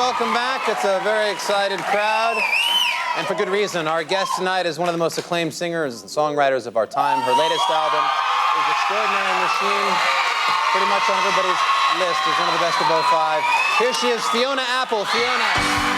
welcome back. It's a very excited crowd, and for good reason. Our guest tonight is one of the most acclaimed singers and songwriters of our time. Her latest album is Extraordinary Machine, pretty much on everybody's list as one of the best of 05. Here she is, Fiona Apple. Fiona.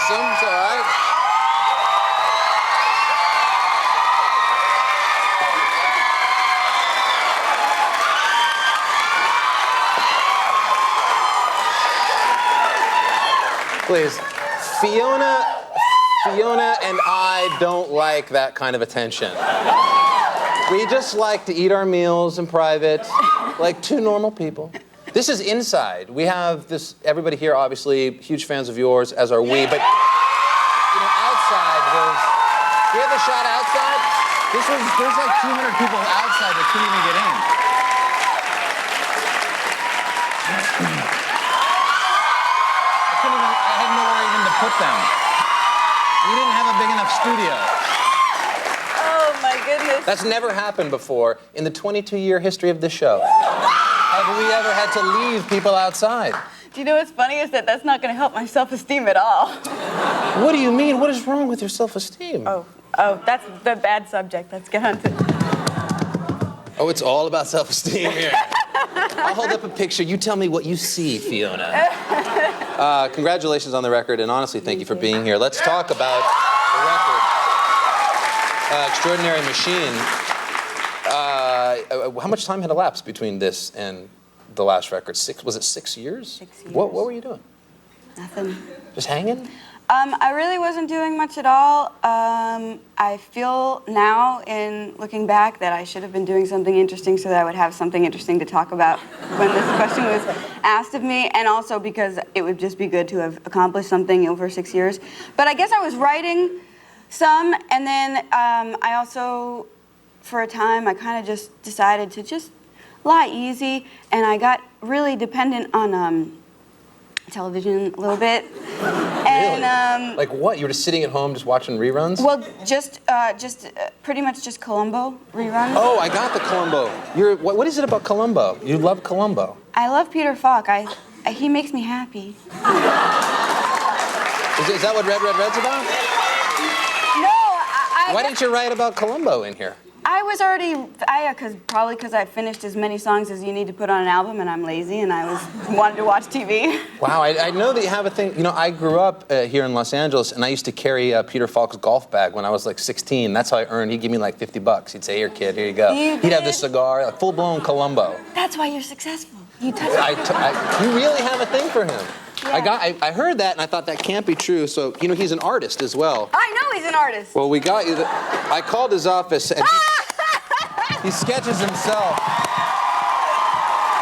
It's all right. Please, Fiona and I don't like that kind of attention. We just like to eat our meals in private, like two normal people. This is inside. We have this, everybody here obviously huge fans of yours, as are we, but you know, outside there's, we have a shot outside. There's like 200 people outside that couldn't even get in. I had nowhere even to put them. We didn't have a big enough studio. Oh my goodness. That's never happened before in the 22-year history of this show. Have we ever had to leave people outside? Do you know what's funny is that that's not going to help my self-esteem at all. What do you mean? What is wrong with your self-esteem? Oh, that's the bad subject. Let's get on to... Oh, it's all about self-esteem here. I'll hold up a picture. You tell me what you see, Fiona. Congratulations on the record, and honestly, thank you for being here. Let's talk about the record. Extraordinary Machine. How much time had elapsed between this and the last record? Was it 6 years? 6 years. What were you doing? Nothing. Just hanging? I really wasn't doing much at all. I feel now, in looking back, that I should have been doing something interesting so that I would have something interesting to talk about when this question was asked of me, and also because it would just be good to have accomplished something over 6 years. But I guess I was writing some, and then I also, for a time, I kind of just decided to just lie easy, and I got really dependent on television a little bit. And, really? Like what? You were just sitting at home just watching reruns? Well, just pretty much just Columbo reruns. Oh, I got the Columbo. What is it about Columbo? You love Columbo. I love Peter Falk. He makes me happy. Is that what Red, Red, Red's about? No, Why didn't you write about Columbo in here? I was already, probably because I finished as many songs as you need to put on an album, and I'm lazy, and I wanted to watch TV. Wow, I know that you have a thing. You know, I grew up here in Los Angeles, and I used to carry Peter Falk's golf bag when I was like 16. That's how I earned. He'd give me like $50. He'd say, "Here, kid, here you go." He'd have the cigar, like full-blown Columbo. That's why you're successful. You you really have a thing for him. Yeah. I heard that, and I thought that can't be true. So, you know, he's an artist as well. I know he's an artist. Well, we got you. I called his office, and he sketches himself.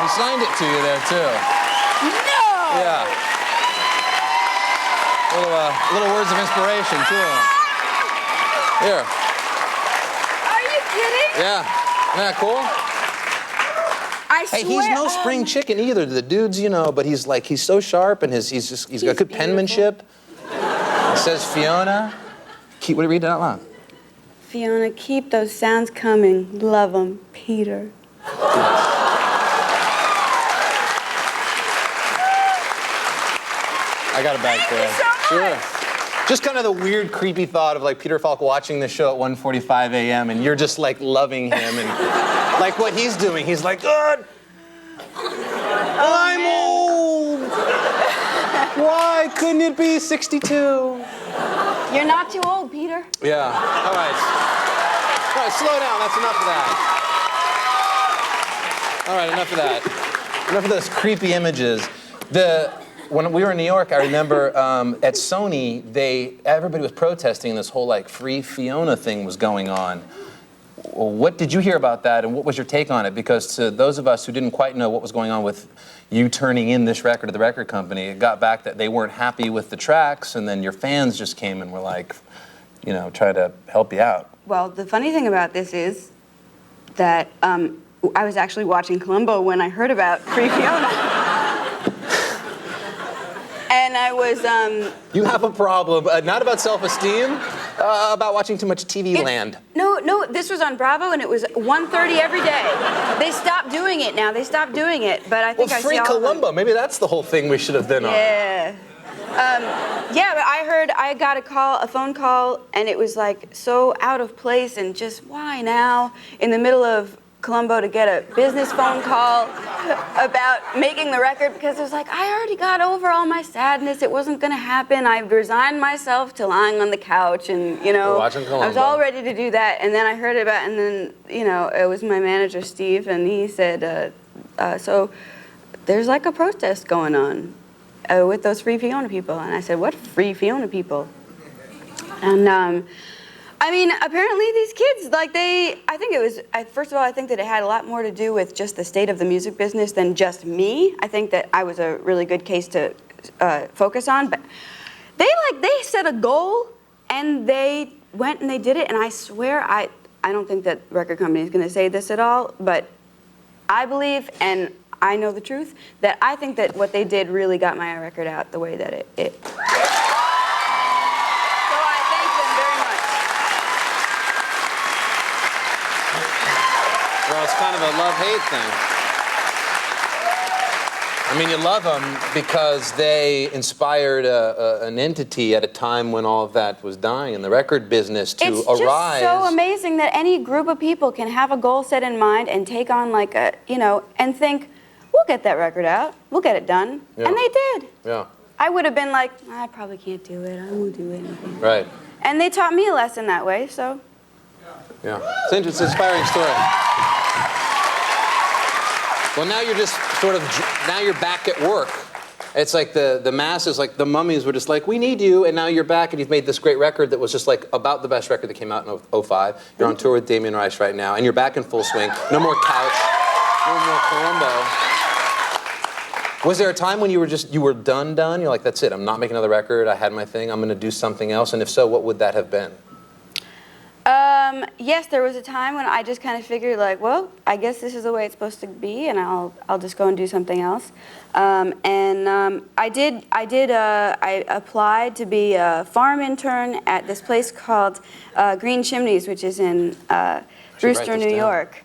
He signed it to you there, too. No! Yeah. Little words of inspiration, too. Here. Are you kidding? Yeah. Isn't that cool? I swear. Hey, he's no spring chicken either. The dude's, you know, but he's so sharp, and he's got good penmanship. It says Fiona. What do you read it out loud? Fiona, keep those sounds coming. Love 'em, Peter. I got a bag for you. Thank you so much. Sure. Just kind of the weird, creepy thought of like Peter Falk watching the show at 1:45 a.m. and you're just like loving him and like what he's doing. He's like, "God, I'm old. Why couldn't it be 62?" You're not too old, Peter. Yeah. All right. All right, slow down. That's enough of that. All right, enough of that. Enough of those creepy images. When we were in New York, I remember at Sony, everybody was protesting this whole like free Fiona thing was going on. What did you hear about that, and what was your take on it? Because to those of us who didn't quite know what was going on with you turning in this record to the record company, it got back that they weren't happy with the tracks, and then your fans just came and were like, you know, try to help you out. Well, the funny thing about this is that I was actually watching Columbo when I heard about Free Fiona. And I was, You have a problem, not about self-esteem, about watching too much TV Land. No, this was on Bravo, and it was 1:30 every day. They stopped doing it now. They stopped doing it, but I think Well, I Free see all Columbo, of them. maybe that's the whole thing we should have been on. Yeah. Yeah, but I got a phone call, and it was like so out of place, and just why now in the middle of Columbo to get a business phone call about making the record, because it was like, I already got over all my sadness. It wasn't going to happen. I resigned myself to lying on the couch, and, you know, watching Columbo. I was all ready to do that. And then I heard about, and then, you know, it was my manager, Steve, and he said, so there's like a protest going on with those Free Fiona people. And I said, what Free Fiona people? And, I mean, apparently these kids, like first of all, I think that it had a lot more to do with just the state of the music business than just me. I think that I was a really good case to focus on, but they set a goal and they went and they did it, and I swear, I don't think that record company is going to say this at all, but I believe, and I know the truth, that I think that what they did really got my record out the way that it Well, it's kind of a love-hate thing. I mean, you love them because they inspired an entity at a time when all of that was dying in the record business to It's arise. just so amazing that any group of people can have a goal set in mind and take on like a, you know, and think, we'll get that record out, we'll get it done. Yeah. And they did. Yeah. I would have been like, I probably can't do it, I won't do anything. Right. And they taught me a lesson that way, so. Yeah. It's an inspiring story. Well, now you're just sort of, now you're back at work. It's like the masses, like the Mummies were just like, we need you, and now you're back and you've made this great record that was just like about the best record that came out in 2005. You're on tour with Damien Rice right now, and you're back in full swing. No more couch, no more Columbo. Was there a time when you were done? You're like, that's it, I'm not making another record, I had my thing, I'm gonna do something else, and if so, what would that have been? Yes, there was a time when I just kind of figured like, well, I guess this is the way it's supposed to be, and I'll just go and do something else. I applied to be a farm intern at this place called Green Chimneys, which is in Brewster, New York.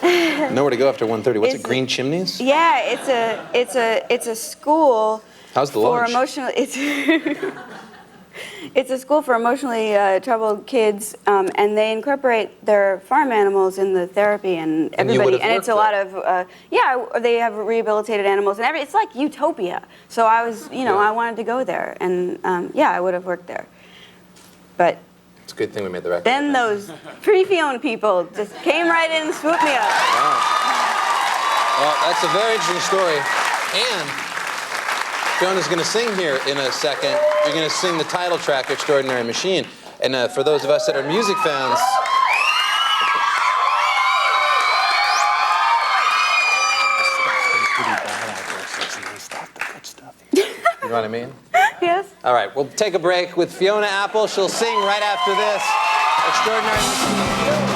Nowhere to go after 1:30. What's it? It's- Green Chimneys? Yeah, it's a school. How's the for lunch? It's a school for emotionally troubled kids, and they incorporate their farm animals in the therapy and everybody. And it's a lot of they have rehabilitated animals and it's like utopia. So I was, I wanted to go there, and I would have worked there. But It's a good thing we made the record. then those Free Fiona people just came right in and swooped me up. Wow. Well, that's a very interesting story. And Fiona's going to sing here in a second. You're going to sing the title track, Extraordinary Machine. And for those of us that are music fans, you know what I mean? Yes. All right, we'll take a break with Fiona Apple. She'll sing right after this. Extraordinary Machine.